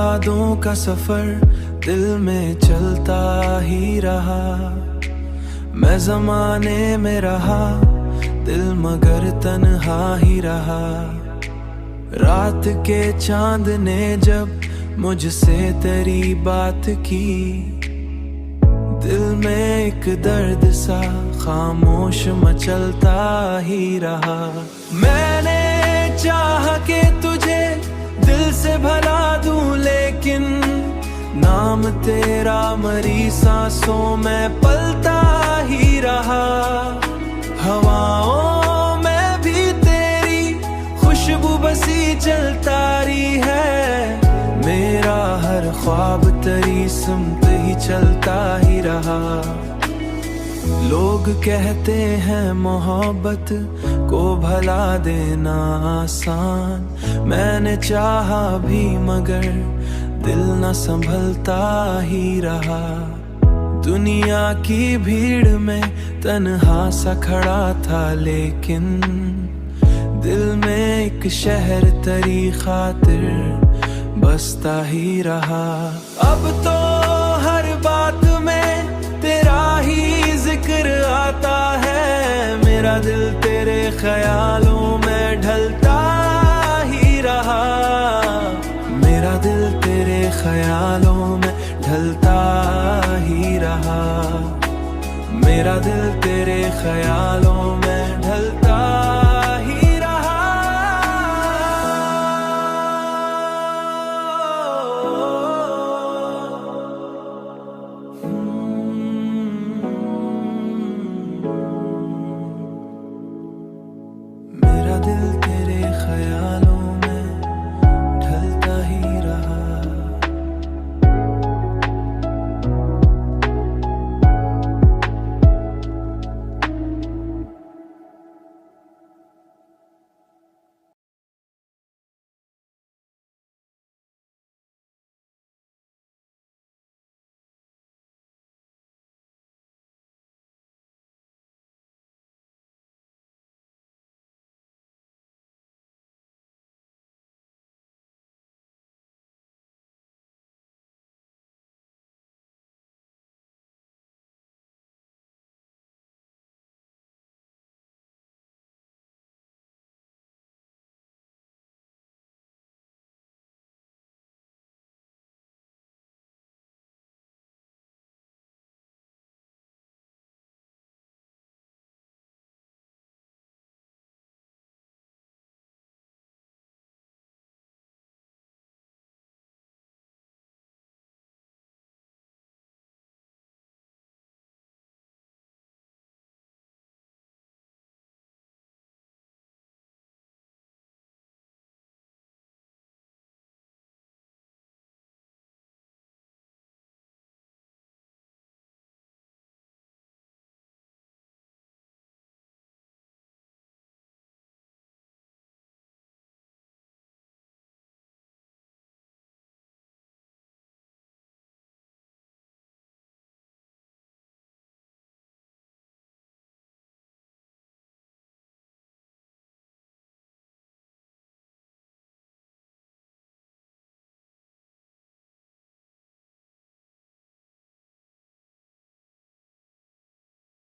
यादों का सफर दिल में चलता ही रहा। मैं जमाने में रहा दिल मगर तन्हा ही रहा। रात के चांद ने जब मुझसे तेरी बात की, दिल में एक दर्द सा खामोश मचलता ही रहा। मैंने चाहा कि तुझे दिल से भला दूं, लेकिन नाम तेरा मरी सांसों में पलता ही रहा। हवाओं में भी तेरी खुशबू बसी चलता रही है। मेरा हर ख्वाब तेरी सुनते ही चलता ही रहा। लोग कहते हैं मोहब्बत को भला देना आसान, मैंने चाहा भी मगर दिल न संभलता ही रहा। दुनिया की भीड़ में तन्हा सा खड़ा था, लेकिन दिल में एक शहर तेरी खातिर बसता ही रहा। अब तो हर बात में तेरा ही जिक्र आता है। मेरा दिल तेरे ख्यालों में ढलता ही रहा। मेरा दिल तेरे ख्यालों में ढलता ही रहा। मेरा दिल तेरे ख्यालों में